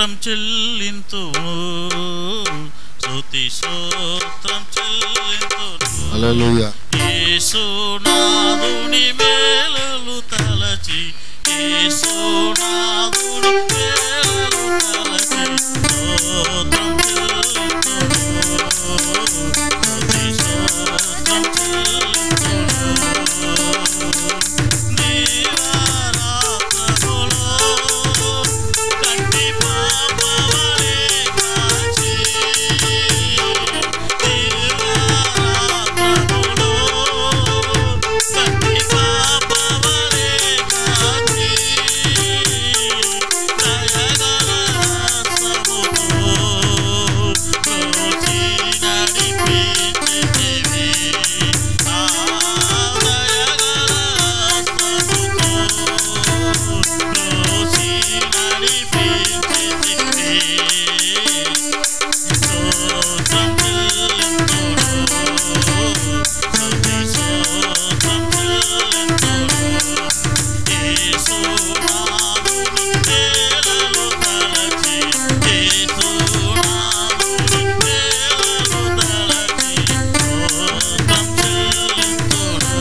స్తోత్రం చెల్లింతుము, స్తుతి స్తోత్రం చెల్లింతుము. హల్లెలూయా. యేసునాథుని మేలులు తలచి, యేసునాథుని మేలులు తలచి స్తోత్రం చెల్లింతుము, స్తుతి స్తోత్రం చెల్లింతుము. దీవారాత్రములో కంటి పాపవలె కాచి, దీవారాత్రములో కంటి పాపవలె కాచి, దయగల హస్తముతో బ్రోచి నడిపించితివి. ఆ దయగల హస్తముతో బ్రోచి నడిపించితివి. స్తోత్రం చెల్లింతుము, స్తుతి స్తోత్రం చెల్లింతుము. యేసునాథుని మేలులు తలచి, యేసునాథుని మేలులు తలచి స్తోత్రం చెల్లింతుము,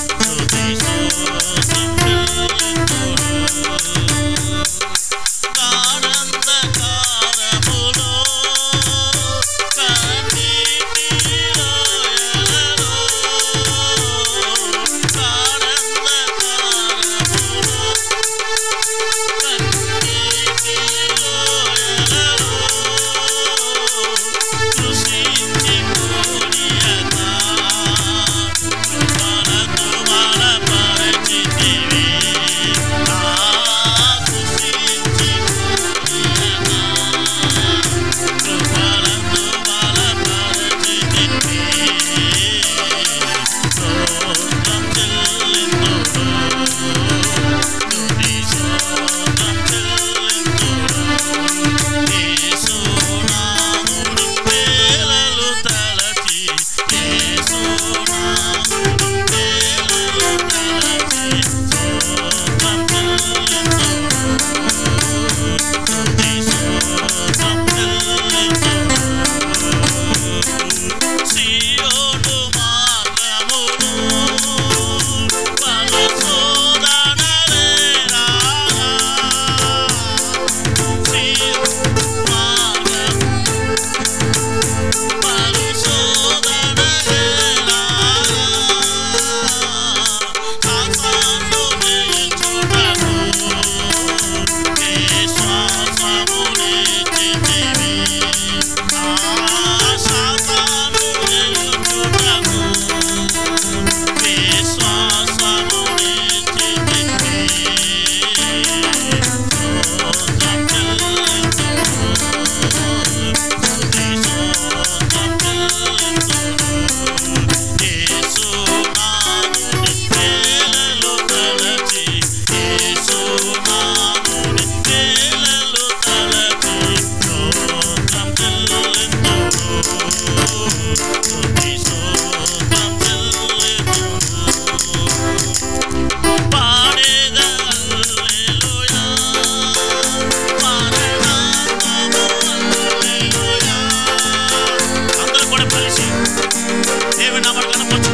స్తుతి స్తోత్రం చెల్లింతుము. గాఢంధకారములో కన్నీటి లోయలలో, గాఢంధకారములో కన్నీటి లోయలలో కృషించి కొనియక కృపలతో బలపరచితివి. కృషించి కొనియక కృపలతో బలపరచితివి. స్తోత్రం చెల్లింతుము, స్తుతి స్తోత్రం చెల్లింతుము. యేసునాథుని మేలులు తలచి, యేసునాథుని మేలులు తలచి స్తోత్రం చెల్లింతుము, స్తుతి స్తోత్రం చెల్లింతుము. సియోను మార్గమును పలు శోధనలే రాగా, సియోను మార్గము పలు శోధనలే రాగా, సాతాను జయించుటకు విశ్వాసమునిచ్చితివి. సాతాను జయించుటకు విశ్వాసమునిచ్చితివి. స్తోత్రం చెల్లింతుము, స్తుతి స్తోత్రం చెల్లింతుము. యేసునాథుని మేలులు తలచి, యేసునాథుని మేలులు తలచి స్తోత్రం చెల్లింతుము, స్తుతి స్తోత్రం చెల్లింతుము. పాడేద హల్లెలూయా, పాడేదాము హల్లెలూయా. అందరూ కూడా కలిసి దేవుని నామమును కనపరచు.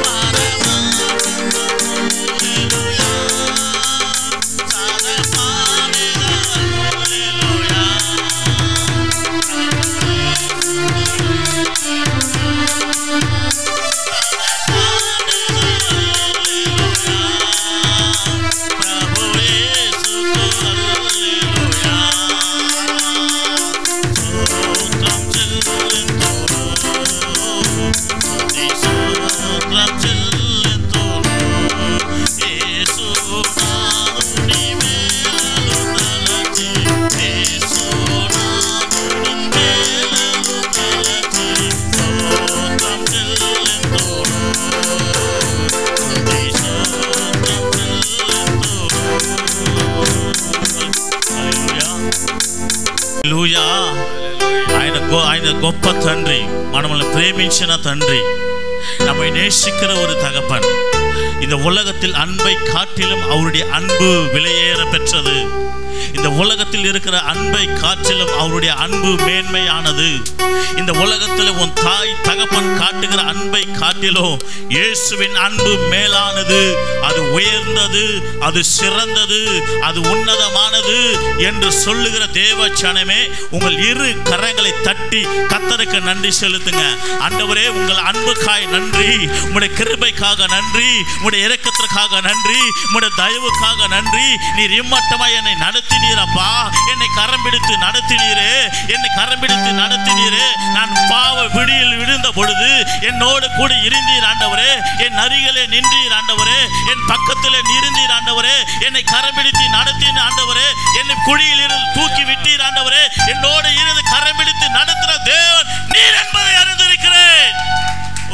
పాడేదాము హల్లెలూయా, సాదా పాడేద హల్లెలూయా. ప్రభు యేసుకు హల్లెలూయా. స్తోత్రం చెల్లింతుము, స్తుతి స్తోత్రం చెల్లింతుము. యేసునాథుని మేలులు తలచి, యేసునాథుని మేలులు తలచి స్తోత్రం చెల్లింతుము, స్తుతి స్తోత్రం హల్లెలూయా. ఆయన గొప్ప తండ్రి, మనల్ని ప్రేమించిన తండ్రి, நம்மை நேசிக்கிற ஒரு தகப்பன். இந்த உலகத்தில் அன்பை காட்டிலும் அவருடைய அன்பு விலையேற பெற்றது. இந்த உலகத்தில் இருக்கிற அன்பை காட்டிலும் அவருடைய அன்பு மேன்மையானது. இந்த உலகத்தில் உன் தாய் தகப்பன் காட்டுகிற அன்பை காட்டிலும் இயேசுவின் அன்பு மேலானது, அது உயர்ந்தது, அது சிறந்தது, அது உன்னதமானது என்று சொல்லுகிற தேவ ஜனமே, உங்கள் இரு கரங்களை தட்டி கர்த்தருக்கு நன்றி செலுத்துங்க. ஆண்டவரே, உங்கள் அன்புக்காய் நன்றி, உம்முடைய கிருபைக்காக நன்றி, உம்முடைய இரக்கத்திற்காக நன்றி, உம்முடைய தயவுக்காக நன்றி. நீர் இம்மட்டமாய் என்னை நடத்தினீரப்பா, என்னை கரம் பிடித்து நடத்தினீரே, என்னை கரம் பிடித்து நடத்தினீரே. நான் பாவ விடியில் விழுந்த பொழுது என்னோடு கூட இருந்தீர் ஆண்டவரே, என் அருகிலே நின்றீர் ஆண்டவரே, என் பக்கத்திலே இருந்தீர் ஆண்டவரே, என்னை கரம் பிடித்து நடத்தின ஆண்டவரே, என்னை குழியில் இருந்து தூக்கி விட்டீர் ஆண்டவரே, என்னோடு இருந்து கரம் பிடித்து நடத்துகிற தேவன் நீர் என்பதை அறிந்திருக்கிறேன்.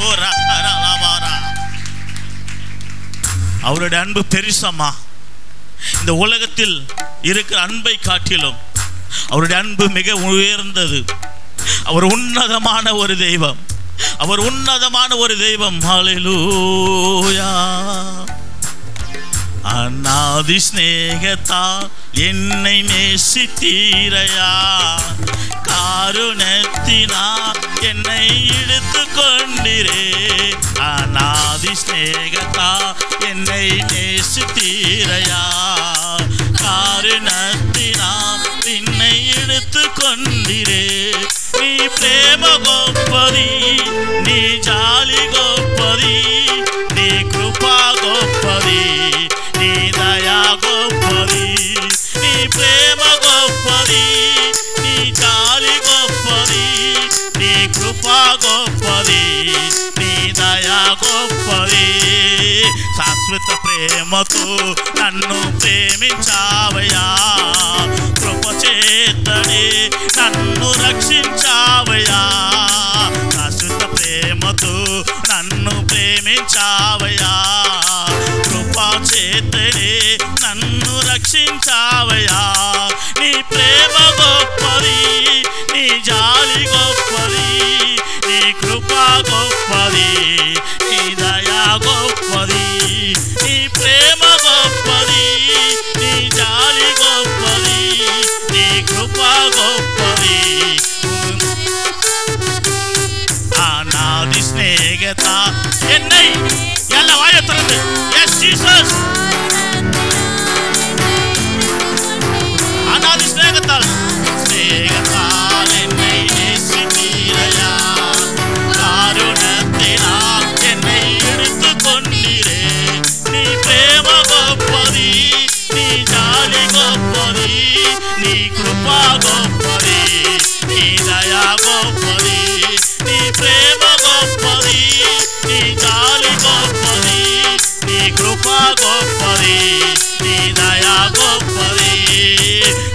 ஓ ராபாரா, அவருடைய அன்பு பெரிசம்மா. இந்த உலகத்தில் இருக்கிற அன்பை காட்டிலும் அவருடைய அன்பு மிக உயர்ந்தது. அவர் உன்னதமான ஒரு தெய்வம், அவர் உன்னதமான ஒரு தெய்வம். ஹல்லேலூயா. அநாதி ஸ்நேகத்தால் என்னை நேசித்தீரையா, காருணத்தினால் என்னை இழுத்து கொண்டிரே. அநாதி ஸ்நேகத்தால் என்னை நேசித்தீரையா, காருணத்தினால் என்னை இழுத்து கொண்டிரே. నీ ప్రేమ గొప్పది, నీ జాలి గొప్పది, నీ కృప గొప్పది, నీ దయా గొప్పది. నీ ప్రేమ గొప్పది, నీ జాలి గొప్పది, నీ కృప గొప్పది, నీ దయా గొప్పది. శాశ్వత ప్రేమతో నన్ను ప్రేమించావయ్యా, కృప చేతనే నన్ను రక్షించావయ్యా. శాశ్వత ప్రేమతో నన్ను ప్రేమించావయ్యా, కృపా చేతనే నన్ను రక్షించావయ్యా. నీ ప్రేమ గొప్పది, నీ జాలి గొప్పది, నీ కృప గొప్పది, నీ దయా గొప్పది. నీ ప్రేమ గొప్పది, నీ జాలి గొప్పది, నీ కృప గొప్పది. அநாதி ஸ்நேகத்தா என்னை எல்லா வாய திறந்து எஸ் ஜீசஸ். அநாதி ஸ்நேகத்தால் என்னை நேசித்தீரையா, காருணத்தினால் என்னை எடுத்து கொண்டீரே. நீ பிரேம గొప్పది, నీ జాలి గొప్పది, నీ కృప గొప్పది, నీ దయా గొప్పది. నీ ప్రేమ గొప్పది, నీ జాలి గొప్పది, నీ కృప గొప్పది, నీ దయా గొప్పది.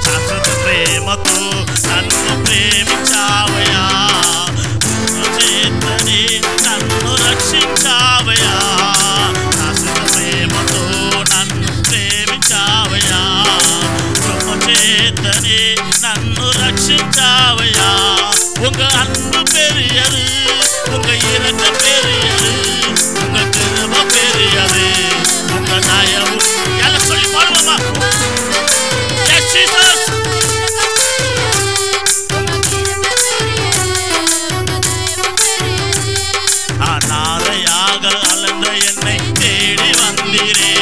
శాశ్వత ప్రేమతో నన్ను ప్రేమించావయ్యా, చేతనే నన్ను రక్షించావయ్యా. శాశ్వత ప్రేమతో నన్ను ప్రేమించావయ్యా, కృప చేతనే నన్ను రక్షించావయ్యా. உங்க அன்பு பெரியது, உங்க இரக்கம் பெரியது, உங்க கிருபை பெரியது, உங்க தயவு. எல்லாம் சொல்லி பாடுவோமா? S Jesus. அநாதையாக அலைந்த என்னை தேடி வந்தீரே,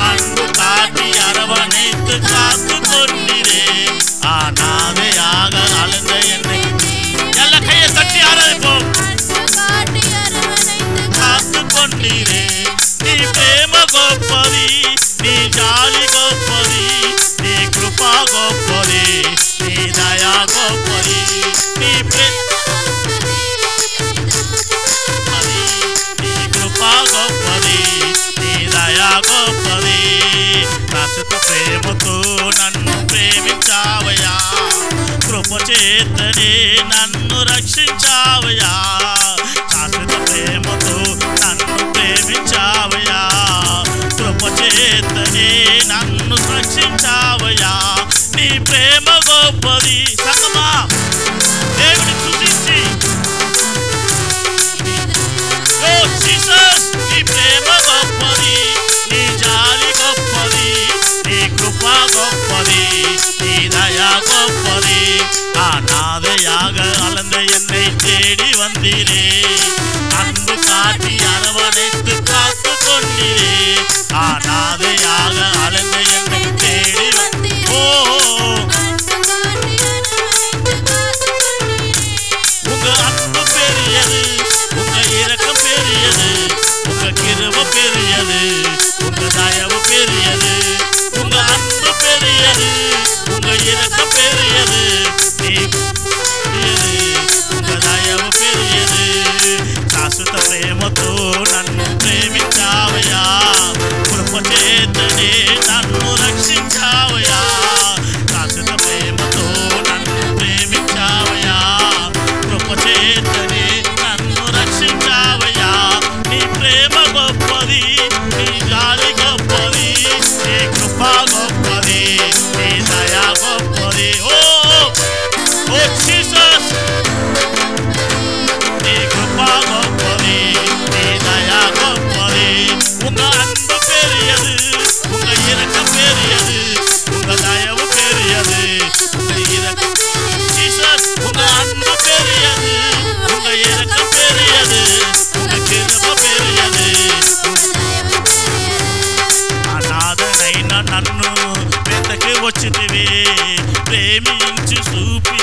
அன்பு காட்டி அரவணைத்து காத்து கொண்டீரே. அநாதையாக அலைந்த என்னை எல்லா கையை தட்டி ஆராதிப்போம். காத்து கொண்டீரே. నీ ప్రేమ గొప్పది, నీ జాలి గొప్పది, నీ కృప గొప్పది, నీ దయా గొప్పది. నీ కృప గొప్పది, నీ దయా గొప్పది. శాశ్వత ప్రేమతో నన్ను ప్రేమించావయ్యా, కృప చేతనే నన్ను రక్షించావయ్యా. శాశ్వత ప్రేమతో నన్ను ప్రేమించావయ్యా, కృప చేతనే నన్ను రక్షించావయ్యా. నీ ప్రేమ గొప్పది. సంగమా దేవుని స్తుతించి, ఓ జీసస్. నీ ప్రేమ గొప్పది, నీ జాలి గొప్పది, నీ కృప గొప్పది, గొప్పది. అనాథయాగ అలந்த என்னை தேடி வந்தீரே, அன்பு காட்டி அரவணைத்து காத்து கொண்டீரே. அனாதையாக அலந்த என்னை தேடி ஓ உங்க அன்பு பெரியது, உங்க இரக்கம் பெரியது, உங்க கிருபை பெரியது, உங்க தயவு பெரியது. உங்க அன்பு பெரியது, உங்க இரக்கம் பெரியது, உங்க దయవు పెరియదు. శాశ్వత ప్రేమతో నన్ను ప్రేమించావయ్యా, కృప చేతనే నన్ను రక్షించావయ్యా. శాశ్వత ప్రేమతో నన్ను ప్రేమించావయ్యా, కృప చేతనే నన్ను రక్షించావయ్యా. నీ ప్రేమ గొప్పది, నీ జాలి గొప్పది, నీ కృప గొప్పది, నీ దయ గొప్పది. ఓ ఓ జీసస్, నీ కృప గొప్పది, నీ దయ గొప్పది. உங்க அன்பு பெரியது, உங்க இரக்கம் பெரியது, உங்க தயவு பெரியது, உங்க இரக்கம். ஜீசஸ், உங்க அன்பு பெரியது, உங்க இரக்கம் பெரியது, உங்க கிருபை பெரியது. అనాథనైన నన్ను వెతకి వచ్చితివే, ప్రేమించి చూపి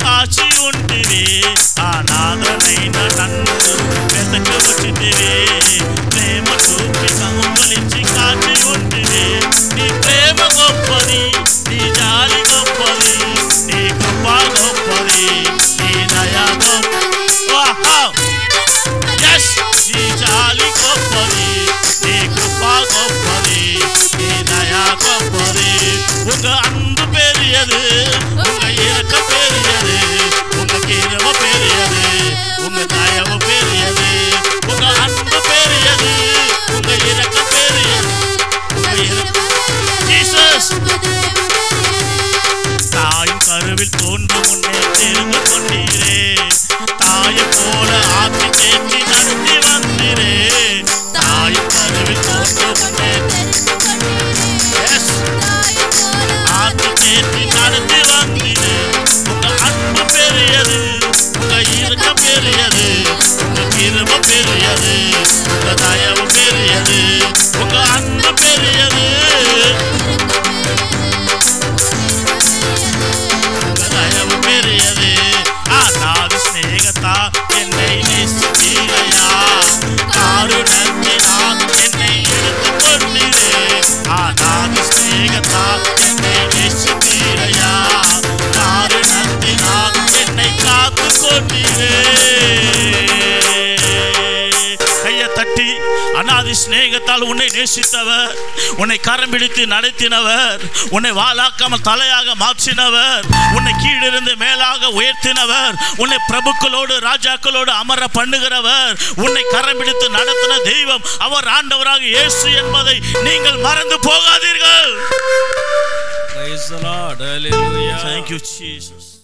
కాచి ఉంటివే. అనాథనైన నన్ను వెతకి వచ్చితివే, ప్రేమ చూపి కౌగలించి కాచి ఉంటివే. నీ ప్రేమ గొప్పది, నీ జాలి గొప్పది, నీ కృప గొప్పది, నీ దయ గొప్పది. yes, నీ జాలి గొప్పది, నీ కృప గొప్పది, నీ దయ గొప్పది. உங்க அன்பு பெரியது, உங்க இரக்கம் பெரியது, உங்க கிருபை பெரியது, உங்க தயவு பெரியது. உங்க அன்பு பெரியது, உங்க இரக்கம் பெரியது, உங்க இரக்கம். ஜீசஸ், தாயின் கருவில் தோன்றும் முன்னே தெரிந்து கொண்டீரே, தாயை போல ஆக்கி தேற்றி நடத்தி வந்தீரே. தாயின் கருவில் தோன்றும் முன்னே ஆக்கி தேற்றி நடத்தி வந்தீரே. உங்க அன்பு பெரியது, உங்க இரக்கம் பெரியது, உங்க கிருபை பெரியது, உங்க தயவு பெரியது. உங்க அன்பு பெரியது, உங்க தயவு பெரியது. அநாதி ஸ்நேகத்தா என்னை நேசித்தீரையா, காருணத்தினால் என்னை எடுத்துக் கொண்டீரே. அநாதி ஸ்நேகத்தா என்னை நேசித்தீரையா, காருணத்தினால் என்னை காத்து கொண்டீரே. கையை தட்டி, அநாதி ஸ்நேகத்தால் உன்னை நேசித்தவர், உன்னை கரம் பிடித்து நடத்தினவர், உன்னை வாளாக்காமல் தலையாக மாற்றினவர், உன்னை கீழிருந்து மேலாக உயர்த்தினவர், உன்னை பிரபுக்களோடு ராஜாக்களோடு அமர பண்ணுகிறவர், உன்னை கரம் பிடித்து நடத்தின தெய்வம் அவர் ஆண்டவராக இயேசு என்பதை நீங்கள் மறந்து போகாதீர்கள். Praise the Lord. Hallelujah. Thank you, Jesus.